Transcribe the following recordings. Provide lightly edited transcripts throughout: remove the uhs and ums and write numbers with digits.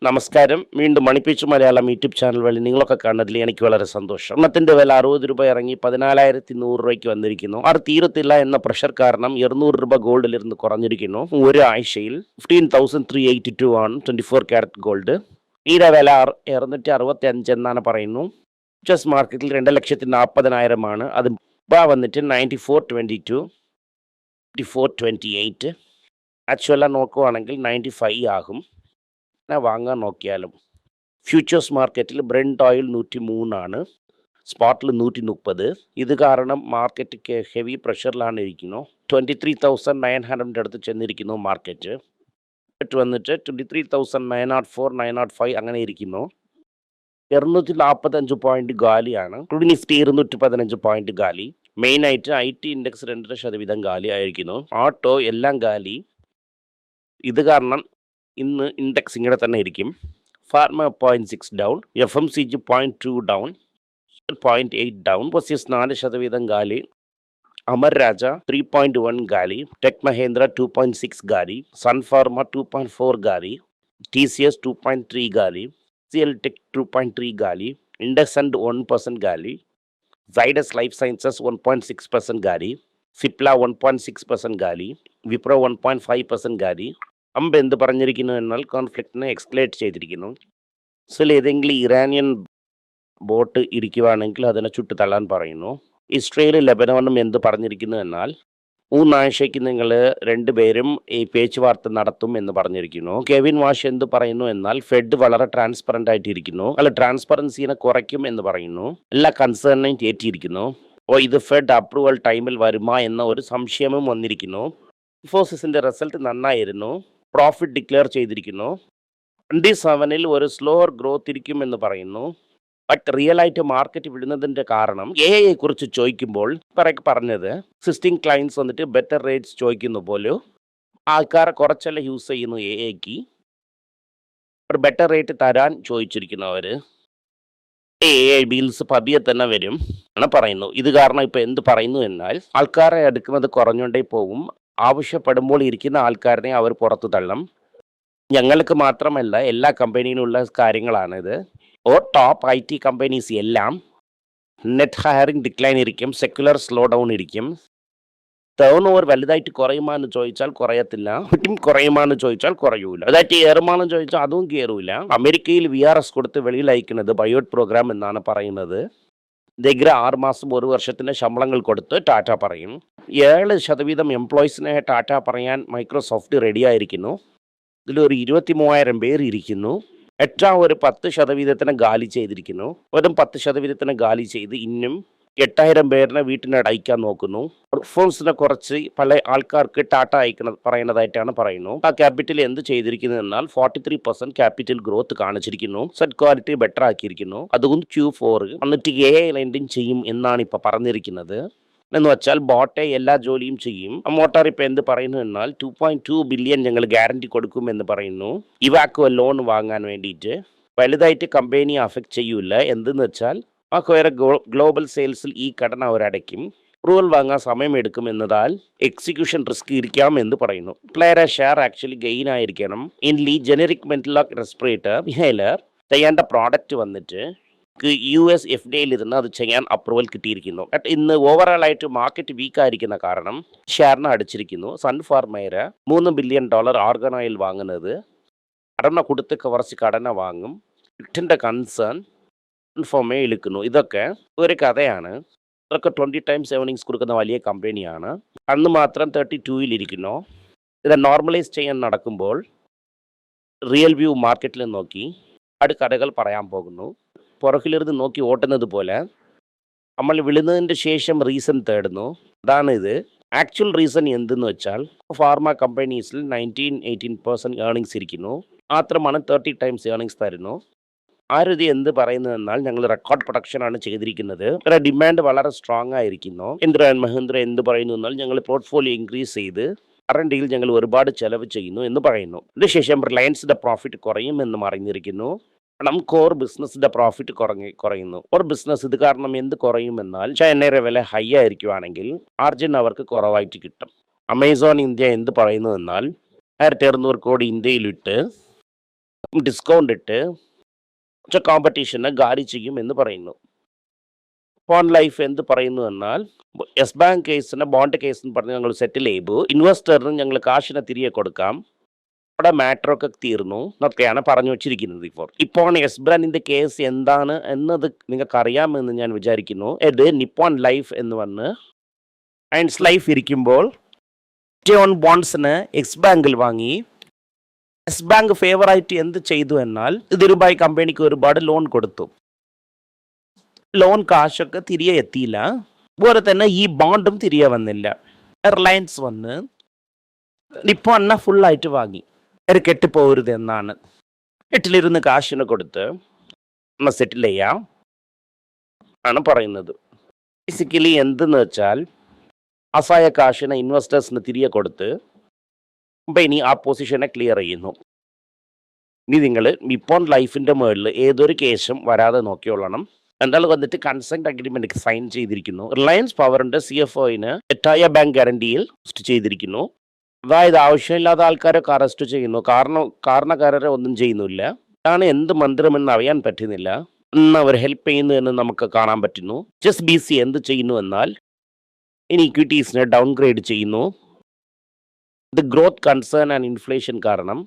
നമസ്കാരം. വീണ്ടും മണിപ്പിച്ച് Malayalam YouTube channel വഴി നിങ്ങളൊക്കെ കാണുന്നതിൽ എനിക്ക് വളരെ സന്തോഷം. സ്വർണ്ണത്തിന്റെ വില 60 രൂപ ഇറങ്ങി 14,100 രൂപയ്ക്ക് വന്നിരിക്കുന്നു. അത് തീരത്തില്ല എന്ന പ്രഷർ കാരണം 200 രൂപ ഗോൾഡിലിരുന്ന് കുറഞ്ഞിരിക്കുന്നു. ഒരാഴ്ചയിൽ 15,382 ആണ് 24 ക്യാരറ്റ് ഗോൾഡ്. ഈയുടെ വില 265 എന്നാണ് പറയുന്നു. ഫ്യൂച്ചേഴ്സ് മാർക്കറ്റിൽ 2,40,000 ആണ്. അത് വന്നിട്ട് 94.22, 94.28. ആക്ച്വല നോക്കുവാണെങ്കിൽ 95 ആകും. വാങ്ങാൻ നോക്കിയാലും ഫ്യൂച്ചേഴ്സ് മാർക്കറ്റിൽ ബ്രെന്റ് ഓയിൽ 103 ആണ്, സ്പോട്ടിൽ 130. ഇത് കാരണം മാർക്കറ്റ് ഹെവി പ്രഷറിലാണ് ഇരിക്കുന്നു. 23,900 അടുത്ത് ചെന്നിരിക്കുന്നു. മാർക്കറ്റ് വന്നിട്ട് 23,904, 905 അങ്ങനെ ഇരിക്കുന്നു. 245 പോയിന്റ് ഗാലിയാണ്. നിഫ്റ്റി 215 പോയിന്റ് ഗാലി. മെയിനായിട്ട് IT ഇൻഡെക്സ് 2% ഗാലി ആയിരിക്കുന്നു. ഓട്ടോ എല്ലാം ഗാലി. ഇത് കാരണം ഇന്ന് ഇൻഡെക്സ് ഇങ്ങനെ തന്നെ ഇരിക്കും. Pharma 0.6 down, FMCG 0.2 down, 0.8 down, ബസിസ് 4% ഗാലി, അമർ രാജ 3.1 ഗാലി, ടെക് മഹേന്ദ്ര 2.6 ഗാലി, സൺഫാർമ 2.4 ഗാലി, TCS 2.3 ഗാലി, CL ടെക് 2.3 ഗാലി, ഇൻഡസൻഡ് 1% ഗാലി, സൈഡസ് ലൈഫ് സയൻസസ് 1.6% ഗാലി, സിപ്ല 1.6% ഗാലി, വിപ്രോ 1.5% ഗാലി. എന്ത് പറഞ്ഞിരിക്കുന്നു എന്നാൽ കോൺഫ്ലിക്റ്റിനെ എക്സ്കലേറ്റ് ചെയ്തിരിക്കുന്നു. സോ ഏതെങ്കിലും ഇറാനിയൻ ബോട്ട് ഇരിക്കുവാണെങ്കിൽ അതിനെ ചുട്ടു തള്ളാൻ പറയുന്നു. ഇസ്രയേലും ലെബനോണും എന്ത് പറഞ്ഞിരിക്കുന്നു എന്നാൽ 3 ആഴ്ചയ്ക്ക് നിങ്ങൾ രണ്ടുപേരും ഈ പേച്ചുവാർത്ത നടത്തും എന്ന് പറഞ്ഞിരിക്കുന്നു. കെവിൻ വാഷ് എന്ത് പറയുന്നു എന്നാൽ ഫെഡ് വളരെ ട്രാൻസ്പെറൻ്റ് ആയിട്ടിരിക്കുന്നു, ട്രാൻസ്പെറൻസിനെ കുറയ്ക്കും എന്ന് പറയുന്നു. എല്ലാ കൺസേണിനെയും ഏറ്റിയിരിക്കുന്നു. ഇത് ഫെഡ് അപ്രൂവൽ ടൈമിൽ വരുമോ എന്ന ഒരു സംശയവും വന്നിരിക്കുന്നു. ഇൻഫോസിസിൻ്റെ റിസൾട്ട് നന്നായിരുന്നു. പ്രോഫിറ്റ് ഡിക്ലെയർ ചെയ്തിരിക്കുന്നു. 27-ൽ ഒരു സ്ലോവർ ഗ്രോത്ത് ഇരിക്കുമെന്ന് പറയുന്നു. ബട്ട് റിയലായിട്ട് മാർക്കറ്റ് വിടുന്നതിൻ്റെ കാരണം AI കുറിച്ച് ചോദിക്കുമ്പോൾ പറഞ്ഞത് എക്സിസ്റ്റിംഗ് ക്ലയൻസ് വന്നിട്ട് ബെറ്റർ റേറ്റ്സ് ചോദിക്കുന്നു പോലും. ആൾക്കാരെ കുറച്ചല്ല യൂസ് ചെയ്യുന്നു AIക്ക്. ഒരു ബെറ്റർ റേറ്റ് തരാൻ ചോദിച്ചിരിക്കുന്നു അവർ. AI ബിൽസ് പതിയെ തന്നെ വരും ആണ് പറയുന്നു. ഇത് കാരണം ഇപ്പോൾ എന്ത് പറയുന്നു എന്നാൽ ആൾക്കാരെ എടുക്കുന്നത് കുറഞ്ഞുകൊണ്ടേ പോകും. ആവശ്യപ്പെടുമ്പോൾ ഇരിക്കുന്ന ആൾക്കാരനെ അവർ പുറത്തു തള്ളും. ഞങ്ങൾക്ക് മാത്രമല്ല എല്ലാ കമ്പനിയിലുള്ള കാര്യങ്ങളാണിത്. ടോപ്പ് IT കമ്പനീസ് എല്ലാം നെറ്റ് ഹയറിംഗ് ഡിക്ലൈൻ ഇരിക്കും, സെക്യുലർ സ്ലോ ഡൗൺ ഇരിക്കും. ടേൺ ഓവർ വലുതായിട്ട് കുറയുമാന്ന് ചോദിച്ചാൽ കുറയത്തില്ല, കുറയുമാന്ന് ചോദിച്ചാൽ കുറയൂല. അതായിട്ട് ഏറുമാനം ചോദിച്ചാൽ അതും കയറൂല. അമേരിക്കയിൽ VRS കൊടുത്ത് വെളിയിൽ അയക്കുന്നത് ബയോട്ട് പ്രോഗ്രാം എന്നാണ് പറയുന്നത്. ദഗ്ര 6 മാസം 1 വർഷത്തിൻ്റെ ശമ്പളങ്ങൾ കൊടുത്ത് ടാറ്റ പറയും. 7% എംപ്ലോയീസിനെ ടാറ്റ പറയാൻ മൈക്രോസോഫ്റ്റ് റെഡിയായിരിക്കുന്നു. ഇതിലൊരു 23,000 പേർ ഇരിക്കുന്നു. ഒരു 10% ഗാലി ചെയ്തിരിക്കുന്നു. വെറും 10% ഗാലി ചെയ്ത് ഇന്നും 8,000 പേരിനെ വീട്ടിനെ അയക്കാൻ നോക്കുന്നു. ഫോൺസിനെ കുറച്ച് പല ആൾക്കാർക്ക് ടാറ്റ പറയുന്നതായിട്ടാണ് പറയുന്നു. ആ ക്യാപിറ്റൽ എന്ത് ചെയ്തിരിക്കുന്നു എന്നാൽ 43% ക്യാപിറ്റൽ ഗ്രോത്ത് കാണിച്ചിരിക്കുന്നു. സെറ്റ് ക്വാളിറ്റി ബെറ്റർ ആക്കിയിരിക്കുന്നു. അതുകൊണ്ട് Q4 എന്നിട്ട് AI ലെൻഡിങ് ചെയ്യും എന്നാണ് ഇപ്പൊ പറഞ്ഞിരിക്കുന്നത്. എന്ന് വെച്ചാൽ ബോട്ടെ എല്ലാ ജോലിയും ചെയ്യും. മോട്ടാർ ഇപ്പൊ എന്ത് പറയുന്നു എന്നാൽ 2.2 ബില്യൺ ഞങ്ങൾ ഗ്യാരണ്ടി കൊടുക്കും എന്ന് പറയുന്നു. ഇവാക്കോ ലോൺ വാങ്ങാൻ വേണ്ടിയിട്ട്. വലുതായിട്ട് കമ്പനി അഫക്റ്റ് ചെയ്യൂല. എന്തെന്ന് വെച്ചാൽ വേറെ ഗ്ലോബൽ സെയിൽസിൽ ഈ കടന അവരടയ്ക്കും. അപ്രൂവൽ വാങ്ങാൻ സമയമെടുക്കും എന്നതാൽ എക്സിക്യൂഷൻ റിസ്ക് ഇരിക്കാം എന്ന് പറയുന്നു. പ്ലെയറെ ഷെയർ ആക്ച്വലി ഗെയിൻ ആയിരിക്കണം. ഇൻലി ജനറിക് മെന്റലോക്ക് റെസ്പിറേറ്റർ ഇൻഹേലർ ചെയ്യേണ്ട പ്രോഡക്റ്റ് വന്നിട്ട് US FDAയിലിരുന്ന് അത് ചെയ്യാൻ അപ്രൂവൽ കിട്ടിയിരിക്കുന്നു. ബട്ട് ഇന്ന് ഓവറോൾ ആയിട്ട് മാർക്കറ്റ് വീക്കായിരിക്കുന്ന കാരണം ഷെയറിനെ അടിച്ചിരിക്കുന്നു. സൺഫാർമയുടെ $3 ബില്യൺ ഓർഗൻ ഓയിൽ വാങ്ങുന്നത് കടന കൊടുത്ത് കുറച്ച് കടന വാങ്ങും. ിൻ്റെ കൺസേൺ ഫോമേ ഇളിക്കുന്നു. ഇതൊക്കെ ഒരു കഥയാണ്. ഇതൊക്കെ 20 times ഏർണിങ്സ് കൊടുക്കുന്ന വലിയ കമ്പനിയാണ്. അന്ന് മാത്രം 32-ൽ ഇരിക്കുന്നു. ഇത് നോർമലൈസ് ചെയ്യാൻ നടക്കുമ്പോൾ റിയൽ വ്യൂ മാർക്കറ്റിൽ നോക്കി കഥകൾ പറയാൻ പോകുന്നു. പുറകിലിരുന്ന് നോക്കി ഓട്ടുന്നത് പോലെ നമ്മൾ വിളുന്നതിൻ്റെ ശേഷം റീസൺ തേടുന്നു. അതാണ് ഇത്. ആക്ച്വൽ റീസൺ എന്തെന്ന് വെച്ചാൽ ഫാർമ കമ്പനീസിൽ 19-18% ഏർണിങ്സ് ഇരിക്കുന്നു. മാത്രമാണ് 30 times ഏർണിങ്സ് തരുന്നു. ആരുതി എന്ത് പറയുന്നത് എന്നാൽ ഞങ്ങൾ റെക്കോർഡ് പ്രൊഡക്ഷനാണ് ചെയ്തിരിക്കുന്നത്. ഡിമാൻഡ് വളരെ സ്ട്രോങ് ആയിരിക്കുന്നു. മഹീന്ദ്ര എന്ത് പറയുന്നു എന്നാൽ ഞങ്ങൾ പോർട്ട്ഫോളിയോ ഇൻക്രീസ് ചെയ്ത് R&Dയിൽ ഞങ്ങൾ ഒരുപാട് ചെലവ് ചെയ്യുന്നു എന്ന് പറയുന്നു. അതിനുശേഷം റിലയൻസിന്റെ പ്രോഫിറ്റ് കുറയും എന്ന് അറിഞ്ഞിരിക്കുന്നു. കാരണം കോർ ബിസിനസിന്റെ പ്രോഫിറ്റ് കുറയുന്നു. കോർ ബിസിനസ് ഇത് കാരണം എന്ത് കുറയുമെന്നാൽ ചൈനയുടെ വില ഹൈ ആയിരിക്കുവാണെങ്കിൽ മാർജിൻ അവർക്ക് കുറവായിട്ട് കിട്ടും. അമേസോൺ ഇന്ത്യ എന്ത് പറയുന്നു എന്നാൽ 1,200 കോടി ഇന്ത്യയിലിട്ട് ഡിസ്കൗണ്ട് ഇട്ട് കോമ്പറ്റീഷനെ ഗാലി ചെയ്യും എന്ന് പറയുന്നു. പോൺ ലൈഫ് എന്ത് പറയുന്നു എന്നാൽ യെസ് ബാങ്ക് കേസിന് ബോണ്ട് കേസ് എന്ന് പറഞ്ഞ് ഞങ്ങൾ സെറ്റിൽ ചെയ്തു, ഇൻവെസ്റ്ററിന് ഞങ്ങൾ കാശിനെ തിരികെ കൊടുക്കാം, അവിടെ മാറ്ററൊക്കെ തീർന്നു എന്നൊക്കെയാണ് പറഞ്ഞു വച്ചിരിക്കുന്നത്. ഇപ്പോൾ യെസ് ബാങ്കിന്റെ കേസ് എന്താണ് എന്നത് നിങ്ങൾക്ക് അറിയാമെന്ന് ഞാൻ വിചാരിക്കുന്നു. ഇത് നിപ്പോൺ ലൈഫ് എന്ന് പറഞ്ഞ് അയൻസ് ലൈഫ് ഇരിക്കുമ്പോൾ ബോണ്ട്സിന് യെസ് ബാങ്കിൽ വാങ്ങി. യെസ് ബാങ്ക് ഫേവറായിട്ട് എന്ത് ചെയ്തു എന്നാൽ ഇതിരുബായി കമ്പനിക്ക് ഒരുപാട് ലോൺ കൊടുത്തു. ലോൺ കാശൊക്കെ തിരികെ എത്തിയില്ല, അതുപോലെ തന്നെ ഈ ബോണ്ടും തിരികെ വന്നില്ല. റിലയൻസ് വന്ന് നിപ്പോണിനെ ഫുള്ളായിട്ട് വാങ്ങി. ഒരു കെട്ടിപ്പോകരുത് എന്നാണ്. കെട്ടിലിരുന്ന് കാശിന് കൊടുത്ത് നമ്മൾ സെറ്റിൽ ചെയ്യാം ആണ് പറയുന്നത്. ബേസിക്കലി എന്തെന്ന് വെച്ചാൽ അസായ കാശിനെ ഇൻവെസ്റ്റേഴ്സിന് തിരികെ കൊടുത്ത് കമ്പനി ആ പൊസിഷനെ ക്ലിയർ ചെയ്യുന്നു. ഇനി നിങ്ങൾ നിപ്പോൺ ലൈഫിൻ്റെ മുകളിൽ ഏതൊരു കേസും വരാതെ നോക്കിയോളണം. എന്തായാലും വന്നിട്ട് കൺസെന്റ് അഗ്രിമെന്റ് സൈൻ ചെയ്തിരിക്കുന്നു. റിലയൻസ് പവറിന്റെ CFOന് എട്ടായ ബാങ്ക് ഗ്യാരണ്ടിയിൽ ചെയ്തിരിക്കുന്നു. അതായത് ആവശ്യമില്ലാത്ത ആൾക്കാരൊക്കെ അറസ്റ്റ് ചെയ്യുന്നു, കാരണക്കാരെ ഒന്നും ചെയ്യുന്നില്ല. അതാണ് എന്ത് മന്ത്രമെന്ന് അറിയാൻ പറ്റുന്നില്ല. ഇന്ന് അവർ ഹെൽപ്പ് ചെയ്യുന്നു എന്ന് നമുക്ക് കാണാൻ പറ്റുന്നു. HSBC എന്ത് ചെയ്യുന്നു എന്നാൽ ഇനി ഇക്വിറ്റീസിനെ ഡൗൺഗ്രേഡ് ചെയ്യുന്നു. ഇത് ഗ്രോത്ത് കൺസേൺ ആൻഡ് ഇൻഫ്ലേഷൻ കാരണം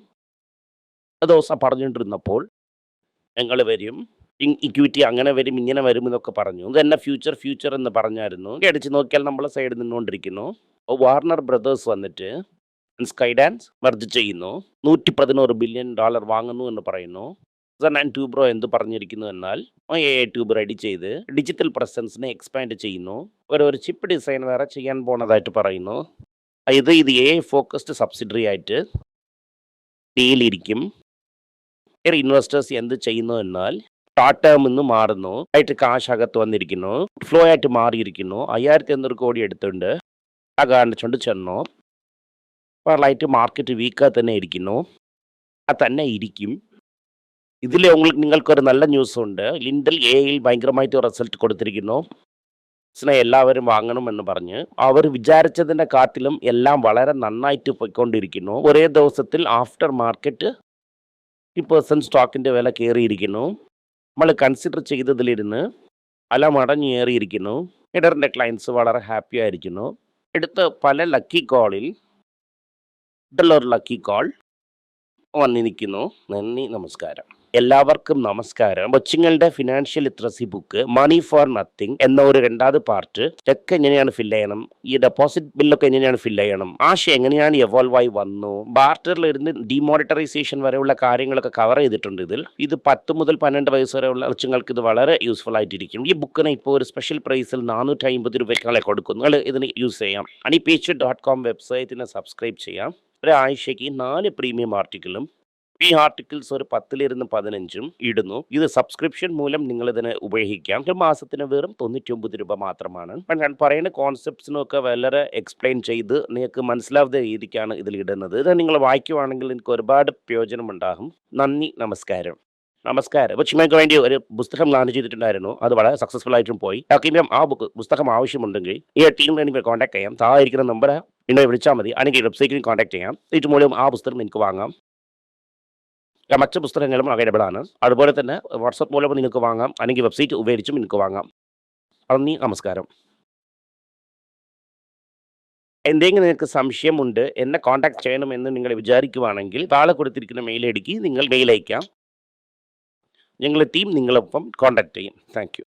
ദിവസം പറഞ്ഞുകൊണ്ടിരുന്നപ്പോൾ ഞങ്ങൾ വരും, ഇക്വിറ്റി അങ്ങനെ വരും ഇങ്ങനെ വരും എന്നൊക്കെ പറഞ്ഞു. ഇത് തന്നെ ഫ്യൂച്ചർ എന്ന് പറഞ്ഞായിരുന്നു. അടിച്ച് നോക്കിയാൽ നമ്മളെ സൈഡിൽ നിന്നുകൊണ്ടിരിക്കുന്നു. വാർണർ ബ്രദേഴ്സ് വന്നിട്ട് സ്കൈ ഡാൻസ് മെർജ് ചെയ്യുന്നു, $111 ബില്യൺ വാങ്ങുന്നു എന്ന് പറയുന്നു. ട്യൂബ്രോ എന്ത് പറഞ്ഞിരിക്കുന്നു എന്നാൽ AI ട്യൂബ് റെഡി ചെയ്ത് ഡിജിറ്റൽ പ്രസൻസിനെ എക്സ്പാൻഡ് ചെയ്യുന്നു. ഒരു ചിപ്പ് ഡിസൈൻ വേറെ ചെയ്യാൻ പോണതായിട്ട് പറയുന്നു. ഇത് AI ഫോക്കസ്ഡ് സബ്സിഡറി ആയിട്ട് ഡീലിരിക്കും. ഇൻവെസ്റ്റേഴ്സ് എന്ത് ചെയ്യുന്നു എന്നാൽ ഷോർട്ട് ടേം നിന്ന് മാറുന്നു, ആയിട്ട് കാശ് അകത്ത് വന്നിരിക്കുന്നു, ഫ്ലോ ആയിട്ട് മാറിയിരിക്കുന്നു. 1500 കോടി എടുത്തുണ്ട് ആ കാണിച്ചുകൊണ്ട് ചെന്നു. ലൈറ്റ് മാർക്കറ്റ് വീക്കാ തന്നെ ഇരിക്കുന്നു, തന്നെ ഇരിക്കും. ഇതിൽ നിങ്ങൾക്കൊരു നല്ല ന്യൂസ് ഉണ്ട്. ലിൻഡൽ AI ഭയങ്കരമായിട്ട് റിസൾട്ട് കൊടുത്തിരിക്കുന്നു. എല്ലാവരും വാങ്ങണമെന്ന് പറഞ്ഞ് അവർ വിചാരിച്ചതിൻ്റെ കാട്ടിലും എല്ലാം വളരെ നന്നായിട്ട് പോയിക്കൊണ്ടിരിക്കുന്നു. ഒരേ ദിവസത്തിൽ ആഫ്റ്റർ മാർക്കറ്റ് 50% സ്റ്റോക്കിൻ്റെ വില കയറിയിരിക്കുന്നു. നമ്മൾ കൺസിഡർ ചെയ്തതിലിരുന്ന് പല മടങ്ങേറിയിരിക്കുന്നു. ഇടറിൻ്റെ ക്ലയൻസ് വളരെ ഹാപ്പി ആയിരിക്കുന്നു. എടുത്ത് പല ലക്കി കോളിൽ ഒരു ലക്കി കോൾ വന്നിരിക്കുന്നു. നന്ദി, നമസ്കാരം. എല്ലാവർക്കും നമസ്കാരം. കൊച്ചുങ്ങളുടെ financial literacy book money for nothing എന്ന ഒരു 2ാമത് പാർട്ട് ചെക്ക് എങ്ങനെയാണ് ഫില്ല് ചെയ്യണം, ഈ ഡെപ്പോസിറ്റ് ബില്ലൊക്കെ എങ്ങനെയാണ് ഫില്ല് ചെയ്യണം, ആശയം എങ്ങനെയാണ് എവോൾവ് ആയി വന്നു, ബാർട്ടറിലിരുന്ന് ഡിമോണിറ്ററൈസേഷൻ വരെയുള്ള കാര്യങ്ങളൊക്കെ കവർ ചെയ്തിട്ടുണ്ട്. ഇത് 10 മുതൽ 12 വയസ്സ് വരെയുള്ള കൊച്ചുങ്ങൾക്ക് ഇത് വളരെ യൂസ്ഫുൾ ആയിട്ടിരിക്കും. ഈ ബുക്കിന് ഇപ്പോൾ ഒരു സ്പെഷ്യൽ പ്രൈസിൽ 450 രൂപയ്ക്ക് കൊടുക്കുന്നു. നിങ്ങൾ ഇതിന് യൂസ് ചെയ്യാം. honeypage.com വെബ്സൈറ്റിനെ സബ്സ്ക്രൈബ് ചെയ്യാം. ഒരാഴ്ചയ്ക്ക് 4 പ്രീമിയം ആർട്ടിക്കിളും ഈ ആർട്ടിക്കിൾസ് ഒരു 10 - 15 ഇടുന്നു. ഇത് സബ്സ്ക്രിപ്ഷൻ മൂലം നിങ്ങൾ ഇതിനെ ഉപയോഗിക്കാം. ഒരു മാസത്തിന് വെറും 99 രൂപ മാത്രമാണ്. ഞാൻ പറയുന്ന കോൺസെപ്റ്റ്സിനൊക്കെ വളരെ എക്സ്പ്ലെയിൻ ചെയ്ത് നിങ്ങൾക്ക് മനസ്സിലാവുന്ന രീതിക്കാണ് ഇതിൽ ഇടുന്നത്. ഇത് നിങ്ങൾ വായിക്കുവാണെങ്കിൽ എനിക്ക് ഒരുപാട് പ്രയോജനം ഉണ്ടാകും. നന്ദി, നമസ്കാരം. അപ്പോൾ നിങ്ങൾക്ക് വേണ്ടി ഒരു പുസ്തകം ലോഞ്ച് ചെയ്തിട്ടുണ്ടായിരുന്നു. അത് വളരെ സക്സസ്ഫുൾ ആയിട്ടും പോയി. ഇനിയും ആ പുസ്തകം ആവശ്യമുണ്ടെങ്കിൽ ഈ ടീമിനെ എനിക്ക് കോൺടാക്ട് ചെയ്യാം. താഴെ ഇരിക്കുന്ന നമ്പർ എന്നെ വിളിച്ചാൽ മതി. അല്ലെങ്കിൽ വെബ്സൈറ്റിൽ കോൺടാക്ട് ചെയ്യാം. ഇത് മൂലം ആ പുസ്തകം എനിക്ക് വാങ്ങാം. മറ്റ് പുസ്തകങ്ങളും അവൈലബിൾ ആണ്. അതുപോലെ തന്നെ വാട്സപ്പ് മൂലം നിങ്ങൾക്ക് വാങ്ങാം, അല്ലെങ്കിൽ വെബ്സൈറ്റ് ഉപയോഗിച്ചും നിങ്ങൾക്ക് വാങ്ങാം. നന്ദി, നമസ്കാരം. എന്തെങ്കിലും നിങ്ങൾക്ക് സംശയമുണ്ട്, എന്നെ കോൺടാക്ട് ചെയ്യണമെന്ന് നിങ്ങൾ വിചാരിക്കുവാണെങ്കിൽ താഴെ കൊടുത്തിരിക്കുന്ന മെയിൽ ഐഡിക്ക് നിങ്ങൾ മെയിൽ അയക്കാം. ഞങ്ങളുടെ ടീം നിങ്ങളൊപ്പം കോൺടാക്ട് ചെയ്യും. Thank you.